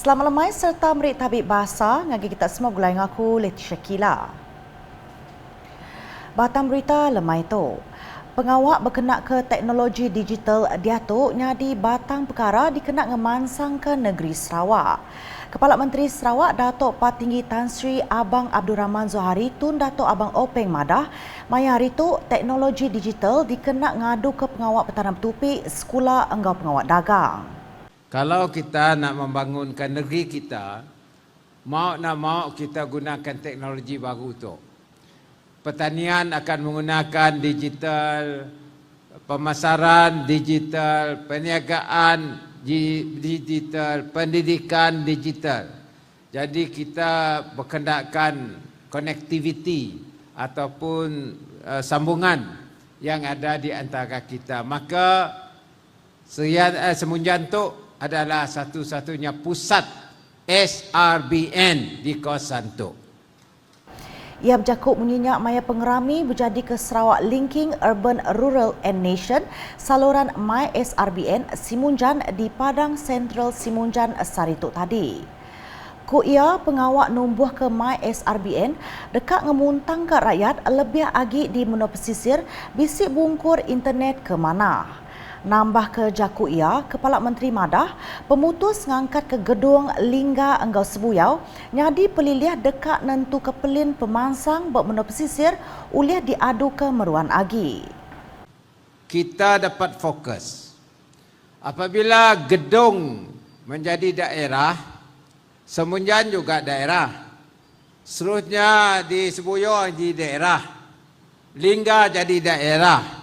Selamat lemai serta merik tabik bahasa ngagi kita semua gulai ngaku Leticia Kila. Batang berita lemai tu. Pengawak berkenak ke teknologi digital diatuk nyadi batang perkara dikenak ngemansang ke negeri Sarawak. Kepala Menteri Sarawak Datuk Patinggi Tan Sri Abang Abdul Rahman Zohari Tun Datuk Abang Openg madah maya hari tu teknologi digital dikenak ngadu ke pengawak petani bertupi sekolah enggau pengawak dagang. Kalau kita nak membangunkan negeri kita, mau nak mau kita gunakan teknologi baru tu. Pertanian akan menggunakan digital, pemasaran digital, perniagaan digital, pendidikan digital. Jadi kita berkendakkan konektiviti ataupun sambungan yang ada di antara kita. Maka Semunjan tu adalah satu-satunya pusat SRBN di kawasan tu. Ia berjakuk menyenyak maya pengerami berjadi ke Sarawak Linking Urban Rural and Nation saluran My SRBN Simunjan di Padang Sentral Simunjan Sarituk tadi. Ku ia pengawak numbuh ke My SRBN dekat ngemuntang ke rakyat lebih agi di menua pesisir bisik bungkur internet ke mana. Nambah ke jaku ia, Kepala Menteri madah, pemutus ngangkat ke gedung Lingga Enggau Sebuyau, nyadi peliliah dekat nentu ke pelin pemansang buat menua pesisir, uliah diadu ke meruan agi. Kita dapat fokus. Apabila gedung menjadi daerah, Semunjan juga daerah. Seterusnya di Sebuyau jadi daerah. Lingga jadi daerah.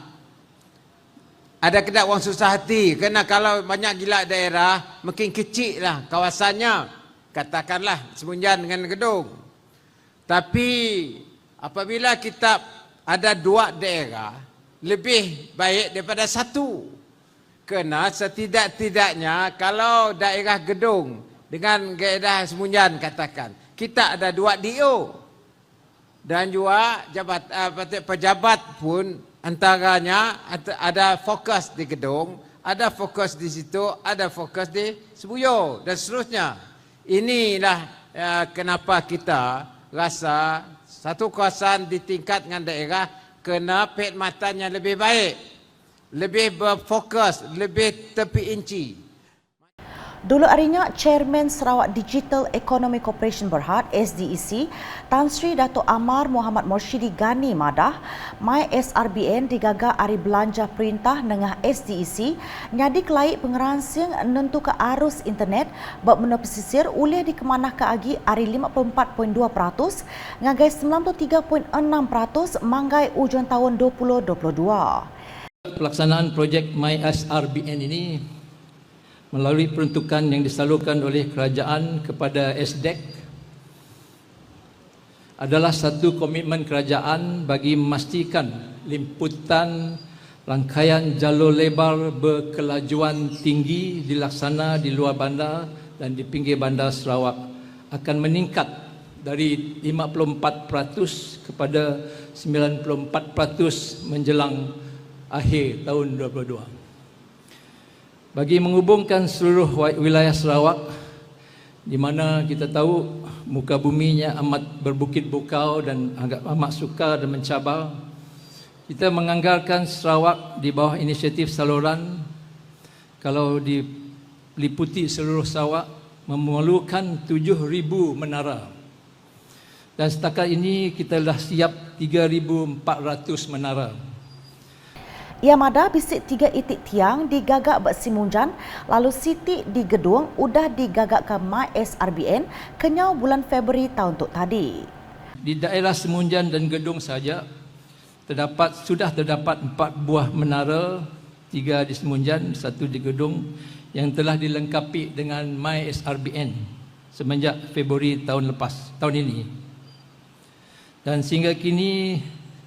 Ada kedak orang susah hati, kerana kalau banyak gila daerah, makin kecil lah kawasannya. Katakanlah Semunjan dengan gedung. Tapi apabila kita ada dua daerah, lebih baik daripada satu. Kerana setidak-tidaknya kalau daerah gedung dengan daerah Semunjan katakan, kita ada dua DO. Dan juga pejabat pun antaranya ada fokus di gedung, ada fokus di situ, ada fokus di Sebuyau dan seterusnya. Inilah kenapa kita rasa satu kawasan ditingkat dengan daerah kena perkhidmatannya lebih baik, lebih berfokus, lebih tepi inci. Dulu harinya, Chairman Sarawak Digital Economy Corporation Berhad, SDEC, Tan Sri Datuk Amar Muhammad Morshidi Ghani madah, My SRBN digagak hari belanja perintah dengan SDEC, nyadi kelai pengeransing nentu ke arus internet, buat menua pesisir, uliah dikemanah ke agi hari 54.2%, ngagai 93.6% manggai ujung tahun 2022. Pelaksanaan projek My SRBN ini melalui peruntukan yang disalurkan oleh kerajaan kepada SDEC adalah satu komitmen kerajaan bagi memastikan limputan rangkaian jalur lebar berkelajuan tinggi dilaksana di luar bandar dan di pinggir bandar Sarawak akan meningkat dari 54% kepada 94% menjelang akhir tahun 2022. Bagi menghubungkan seluruh wilayah Sarawak, di mana kita tahu muka buminya amat berbukit bukau dan agak amat sukar dan mencabar, kita menganggarkan Sarawak di bawah inisiatif saluran, kalau diliputi seluruh Sarawak, memerlukan 7,000 menara. Dan setakat ini kita dah siap 3,400 menara. Ia madah bisik 3 itik tiang digagak buat Simunjan, lalu Siti di gedung udah digagak ke My SRBN kenyau bulan Februari tahun tu tadi. Di daerah Semunjan dan gedung saja sudah terdapat 4 buah menara, 3 di Semunjan, 1 di gedung yang telah dilengkapi dengan My SRBN semenjak Februari tahun ini. Dan sehingga kini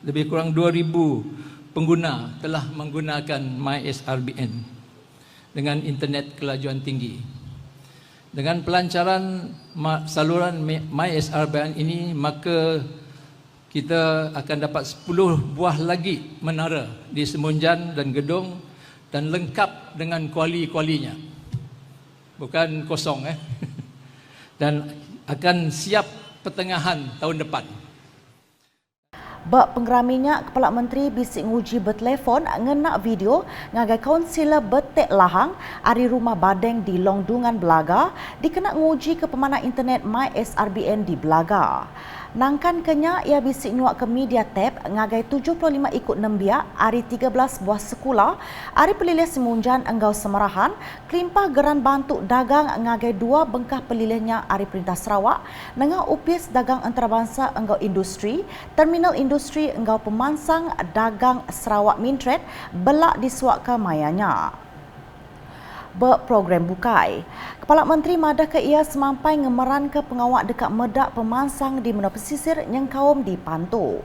lebih kurang 2,000 pengguna telah menggunakan My SRBN dengan internet kelajuan tinggi. Dengan pelancaran saluran My SRBN ini, maka kita akan dapat 10 buah lagi menara di Semunjan dan gedung dan lengkap dengan kuali-kualinya. Bukan kosong dan akan siap pertengahan tahun depan. Bak penggeraminya, Kepala Menteri bisik nguji bertelefon ngenak video ngagai kaunsilor Betek Lahang ari rumah Badeng di Longdungan Belaga dikenak nguji ke pemanah internet MySRBN di Belaga. Nangkan kenya ia bisik nyuak ke media tab ngagai 75 ikut nembiak ari 13 buah sekolah ari pelilih Semunjan Enggau Semerahan kelimpah geran bantu dagang ngagai 2 bengkah pelilihnya ari Perintah Sarawak dengan upis dagang antarabangsa Enggau Industri Terminal Industri Enggau Pemansang Dagang Sarawak Mintret belak disuak ke mayanya. Berprogram bukai. Kepala Menteri madah ke ia semampai ngemeran ke pengawak dekat medak pemansang di Menua Pesisir Nyengkaum di Pantu.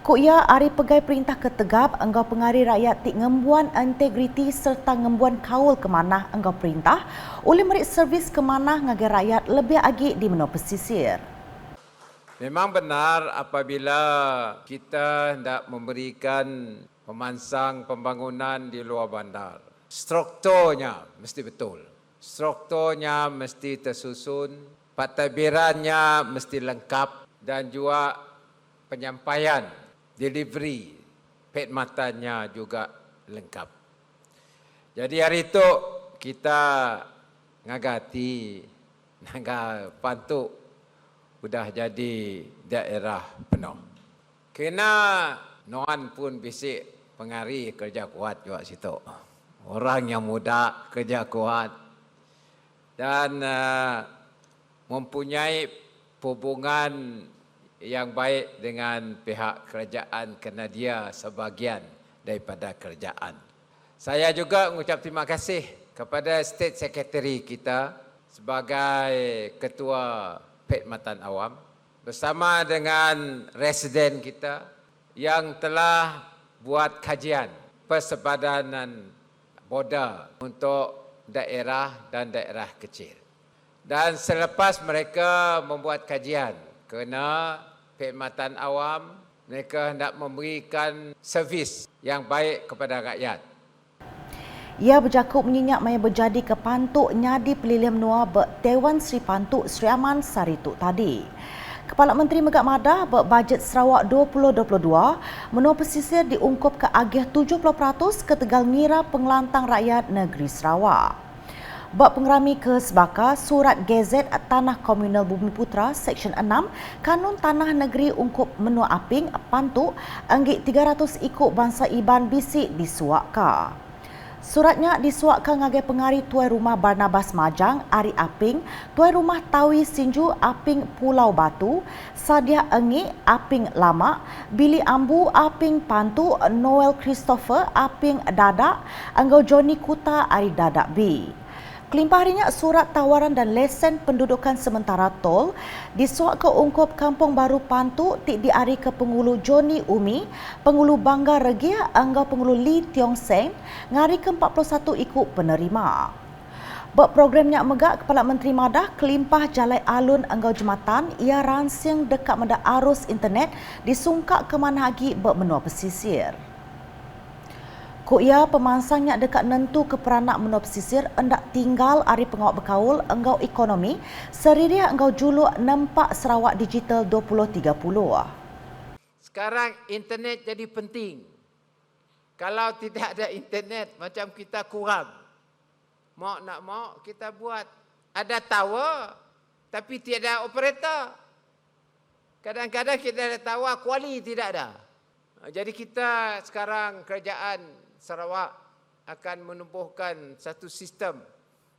Ku ia ari pegai perintah ketegap enggau pengari rakyat tik ngembuan integriti serta ngembuan kaul kemanah enggau perintah oleh merik servis kemanah ngagai rakyat lebih agi di Menua Pesisir. Memang benar apabila kita hendak memberikan pemansang pembangunan di luar bandar. Strukturnya mesti betul. Strukturnya mesti tersusun, pentadbirannya mesti lengkap dan juga penyampaian, delivery, perkhidmatannya juga lengkap. Jadi hari itu kita ngagati, naga Pantu sudah jadi daerah penuh. Kena Noan pun bisik pengari kerja kuat juga situ. Orang yang muda kerja kuat dan mempunyai hubungan yang baik dengan pihak kerajaan kerana dia sebahagian daripada kerajaan. Saya juga mengucap terima kasih kepada State Secretary kita sebagai Ketua Perkhidmatan Awam bersama dengan residen kita yang telah buat kajian persepadanan border untuk daerah dan daerah kecil. Dan selepas mereka membuat kajian kerana perkhidmatan awam, mereka hendak memberikan servis yang baik kepada rakyat. Ia berjakut menyenyak maya berjadi ke Pantuk nyadi pelilih menua Dewan Sri Pantuk Sri Aman Sarituk tadi. Kepala Menteri Megak Madah berbajet Sarawak 2022, Menua Pesisir diungkup ke agih 70% ke Tegal Ngira Pengelantang Rakyat Negeri Sarawak. Bak pengerami ke sebaka Surat Gazet Tanah Komunal Bumiputra Seksyen 6 Kanun Tanah Negeri ungkup Menua Aping Pantuk anggik 300 ikut bangsa Iban bisik disuakka. Suratnya disuakkan ngagai pengari Tuai Rumah Barnabas Majang, Ari Aping, Tuai Rumah Tawi Sinju, Aping Pulau Batu, Sadia Engi, Aping Lama, Billy Ambu, Aping Pantu, Noel Christopher, Aping Dadak, Anggau Johnny Kuta, Ari Dadak B. Kelimpah harinya surat tawaran dan lesen pendudukan sementara tol disuak ke ungkup Kampung Baru Pantu tik diari ke Pengulu Joni Umi, Pengulu Bangga Regia, Anggau Pengulu Lee Tiong Seng, ngari ke 41 ikut penerima. Berprogramnya megak Kepala Menteri Madah kelimpah jalai alun Anggau Jematan ia ransing dekat medak arus internet disungkak ke manhagi bermenua pesisir. Ku ia pemansangnya dekat nentu ke peranak Menua Pesisir hendak tinggal ari pengawak berkaul Enggau Ekonomi seriria Enggau juluk Nempak Sarawak Digital 2030. Sekarang internet jadi penting. Kalau tidak ada internet macam kita kurang. Mau nak mau kita buat. Ada tower tapi tiada operator. Kadang-kadang kita ada tower kuali tidak ada. Jadi kita sekarang kerajaan Sarawak akan menubuhkan satu sistem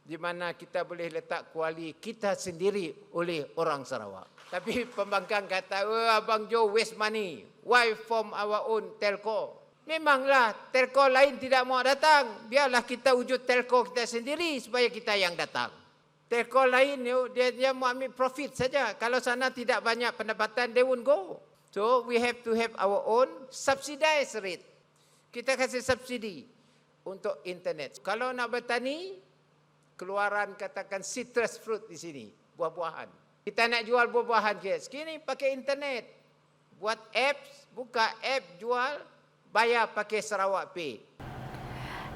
di mana kita boleh letak kuali kita sendiri oleh orang Sarawak. Tapi pembangkang kata, Abang Jo waste money. Why form our own telco? Memanglah telco lain tidak mau datang. Biarlah kita wujud telco kita sendiri supaya kita yang datang. Telco lain dia mau ambil profit saja. Kalau sana tidak banyak pendapatan, they won't go. So we have to have our own subsidized rate. Kita kasih subsidi untuk internet. Kalau nak bertani, keluaran katakan citrus fruit di sini, buah-buahan. Kita nak jual buah-buahan ke sini pakai internet. Buat apps, buka app jual, bayar pakai Sarawak Pay.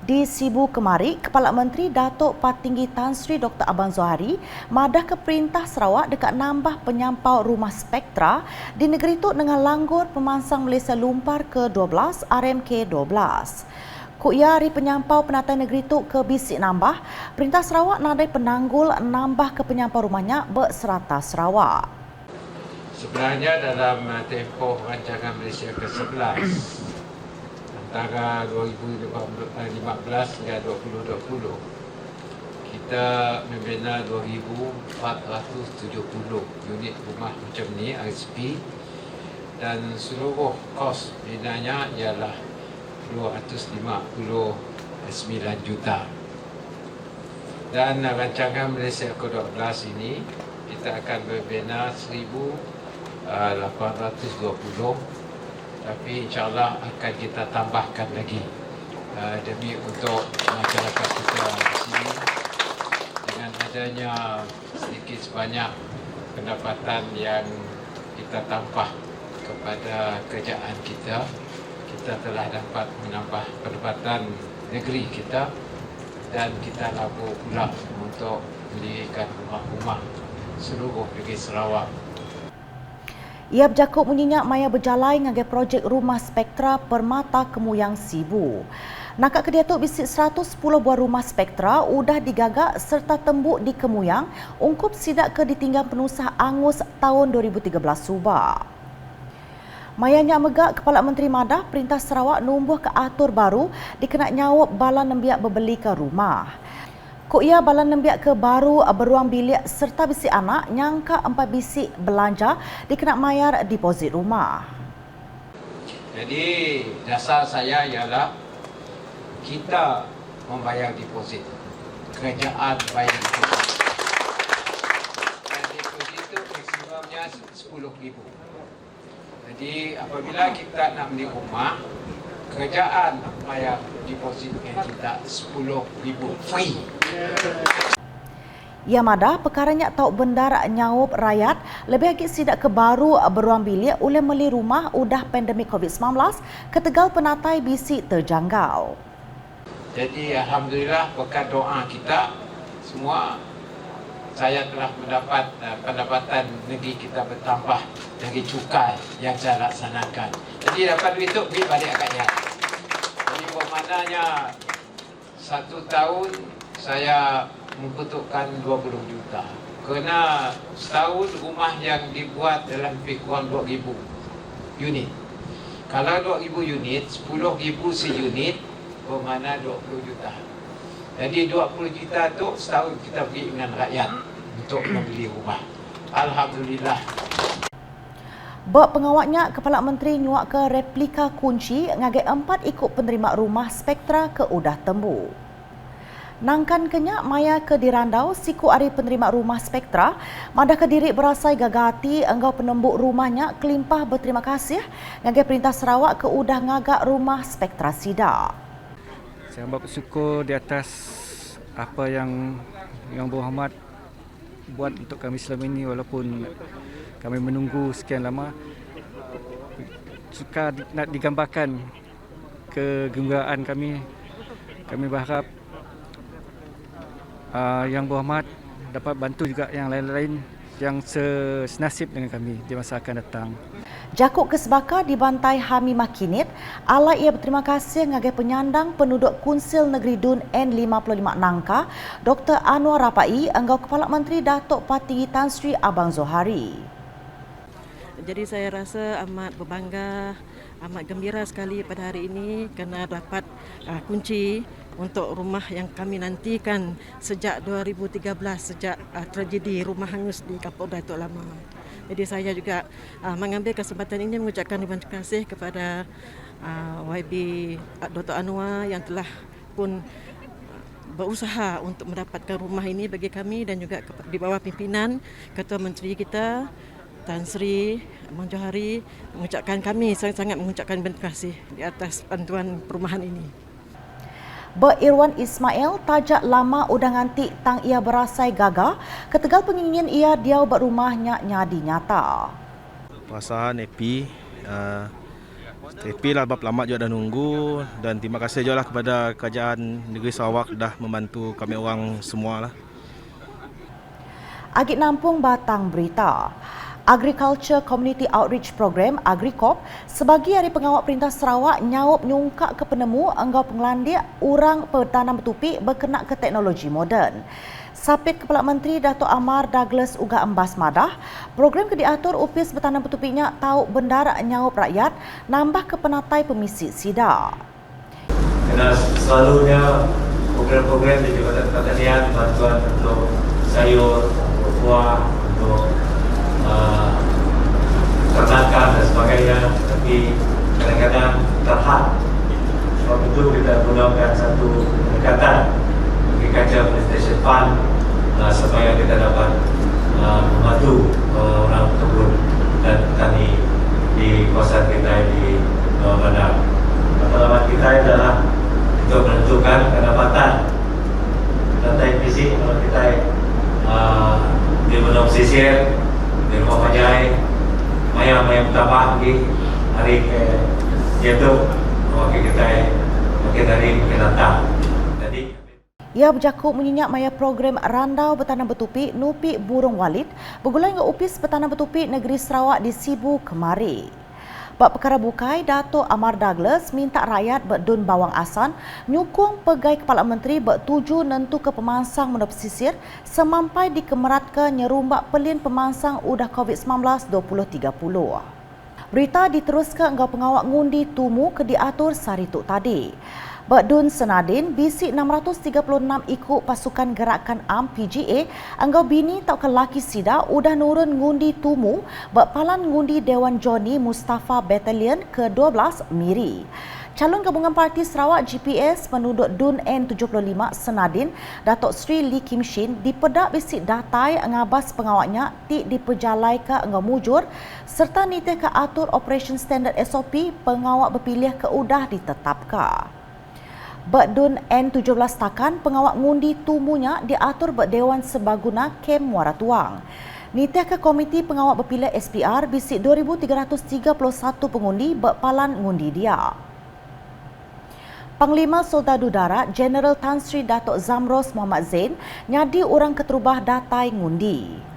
Di Sibu kemari, Kepala Menteri Datuk Patinggi Tan Sri Dr. Abang Zohari madah ke Perintah Sarawak dekat nambah penyampau rumah spektra di negeri itu dengan langgur pemansang Malaysia Lumpar ke-12 RMK-12. Kuya hari penyampau penataan negeri itu ke bisik nambah, Perintah Sarawak nadai penanggul nambah ke penyampau rumahnya berserata Sarawak. Sebenarnya dalam tempoh rancangan Malaysia ke-11 antara 2015 hingga 2020 kita membina 2,470 unit rumah macam ni RSP dan seluruh kos binanya ialah 259 juta. Dan rancangan Malaysia ke-12 ini kita akan membina 1,820, tapi insyaAllah akan kita tambahkan lagi demi untuk masyarakat kita di sini dengan adanya sedikit sebanyak pendapatan yang kita tambah kepada kerjaan kita telah dapat menambah pendapatan negeri kita dan kita labur pula untuk mendirikan rumah-rumah seluruh negeri Sarawak. Ia berjakut menyenyak maya berjalai ngagai projek rumah spektra Permata Kemuyang Sibu. Nakak kedia tu bisik 110 buah rumah spektra udah digagak serta tembuk di Kemuyang ungkup sidak ke ditinggal penusah Angus tahun 2013 subak. Mayanya megak Kepala Menteri Madah Perintah Sarawak numbuh ke atur baru dikenak nyawab bala nembiak berbeli ke rumah. Kuya bala nembiak ke baru beruang bilik serta bisik anak nyangka 4 bisik belanja dikenak mayar deposit rumah. Jadi dasar saya ialah kita membayar deposit. Kerajaan bayar deposit. Dan deposit itu maksimumnya RM10,000. Jadi apabila kita nak beli rumah, kerajaan bayar depositnya kita RM10,000 free. Ia madah perkaranya tau bendar nyawab rakyat lebih lagi sidak ke baru beruang bilik oleh meli rumah udah pandemik COVID-19 ketegal penatai bisik terjangkau. Jadi alhamdulillah berkat doa kita semua saya telah mendapat pendapatan negeri kita bertambah dari cukai yang saya laksanakan. Jadi dapat duit itu pergi balik rakyat. Jadi bermaknanya 1 tahun saya membutuhkan 20 juta. Kerana setahun rumah yang dibuat dalam lebih kurang 2,000 unit. Kalau 2,000 unit, 10,000 seunit bermakna 20 juta. Jadi 20 juta tu setahun kita pergi dengan rakyat untuk membeli rumah. Alhamdulillah. Bak pengawaknya, Kepala Menteri nyuak ke replika kunci ngagai 4 ikut penerima rumah spektra ke udah tembu. Nangkan kenyak maya ke dirandau siku ari penerima rumah spektra, madah kediri berasai gagati enggau penembuk rumahnya kelimpah berterima kasih ngagai Perintah Sarawak ke udah ngagak rumah spektra sidak. Saya bersyukur di atas apa yang Berhormat buat untuk kami selama ini walaupun kami menunggu sekian lama. Suka nak digambarkan kegembiraan kami. Kami berharap Yang Berhormat dapat bantu juga yang lain-lain yang senasib dengan kami di masa akan datang. Jakuk Kesbaka dibantai Hami Makinit, ala ia berterima kasih ngagai penyandang penduduk Kunsil Negeri Dun N55 Nangka, Dr. Anwar Rapai, enggau Kepala Menteri Datuk Patinggi Tan Sri Abang Zohari. Jadi saya rasa amat berbangga, amat gembira sekali pada hari ini kerana dapat kunci untuk rumah yang kami nantikan sejak 2013, sejak tragedi rumah hangus di Kampung Datuk Lama. Jadi saya juga mengambil kesempatan ini mengucapkan terima kasih kepada YB Dr. Anwar yang telah pun berusaha untuk mendapatkan rumah ini bagi kami dan juga di bawah pimpinan Ketua Menteri kita Tan Sri Abang Zohari, kami sangat-sangat mengucapkan terima kasih di atas bantuan perumahan ini. Irwan Ismail tajak lama udah nganti tang ia berasai gagah ketegal pengingin ia diau berumahnya nyadi nyata. Perasaan happy Tapi lah bab lama juga dah nunggu dan terima kasih juga lah kepada Kerajaan Negeri Sarawak dah membantu kami orang semua lah. Agit Nampung Batang berita. Agriculture Community Outreach Program AgriCorp sebagai Hari Pengawal Perintah Sarawak nyaup nyungkak ke penemu enggau penglandik orang bertanam bertupi berkenak ke teknologi moden. Sapit Kepala Menteri Dato' Amar Douglas uga embas madah, program ke diatur upis bertanam bertupinya tahu bendar nyaup rakyat nambah ke penatai pemisi sida. Kerana selalunya program-program di Jabatan Pertanian bantuan untuk sayur, untuk buah, untuk ternakan dan sebagainya, tapi kadang-kadang terhad. Sebab itu kita gunakan satu pendekatan Agriculture Facilitation Fund supaya kita dapat membantu orang kebun dan petani di kawasan kita di Bawah Bandar. Matlamat kita adalah untuk menentukan pendapatan rantai fisik kalau kita di benua pesisir, di rumah Pajai, mayang bertambah lagi hari ke jatuh, makin kita makin hari makin datang. Jadi Ia berjakuk menyenyak maya program randau bertanam bertupi Nupi Burung Walid bergulai dengan upis bertanam bertupi negeri Sarawak di Sibu kemari. Bab perkara bukai, Dato' Amar Douglas minta rakyat berdun bawang asan nyukung pegai Kepala Menteri bertuju nentu ke pemansang menua pesisir semampai dikemerat ke nyerumbak pelin pemansang udah COVID-19 2030. Berita diteruskan enggau pengawak ngundi tumu ke diatur sarituk tadi. Berdun Senadin, bisi 636 ikut pasukan gerakan AM PGA, enggau bini tak ke laki sida udah nurun ngundi tumu berpalan ngundi Dewan Joni Mustafa Battalion ke-12 Miri. Calon Gabungan Parti Sarawak GPS menuduk Dun N75 Senadin, Datuk Sri Lee Kim Shin dipedak bisik datai ngabas pengawaknya ti diperjalai ke enggau mujur serta nite ke atur Operation Standard SOP pengawak berpilih ke udah ditetapkan. Berdun N17 takan pengawak ngundi tumunya diatur berdewan sebaguna Kem Muara Tuang. Nitih ke Komiti Pengawak Berpilih SPR bisik 2,331 pengundi berpalan ngundi dia. Panglima Soldadu Darat Jeneral Tan Sri Datuk Zamros Muhammad Zain nyadi orang keterubah datai ngundi.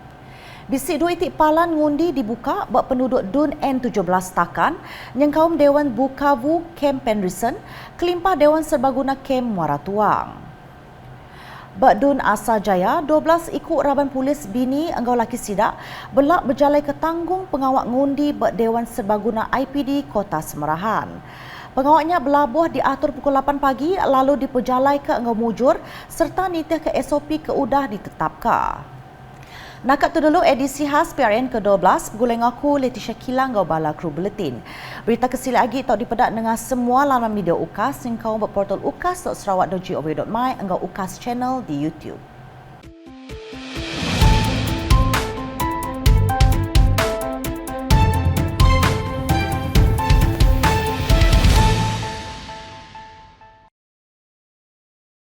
Bisik dua itik palan ngundi dibuka buat penduduk Dun N17 takan, nyengkaum Dewan Bukavu Kem Penrison, kelimpah Dewan Serbaguna Kem Muara Tuang. Berdun Asa Jaya, 12 ikut Raban Polis bini enggau laki sidak belak berjalai ke tanggung pengawak ngundi Dewan Serbaguna IPD Kota Semerahan. Pengawaknya berlabuh diatur pukul 8 pagi lalu diperjalai ke enggau mujur serta nitih ke SOP ke udah ditetapkan. Nakat tu dulu edisi khas PRN ke-12 bergulai aku Leticia Kilang ngau bala kru buletin. Berita kesili lagi tak dipedak dengan semua laman media UKAS singkau berportal ukas.sarawak.gov.my engau UKAS channel di YouTube.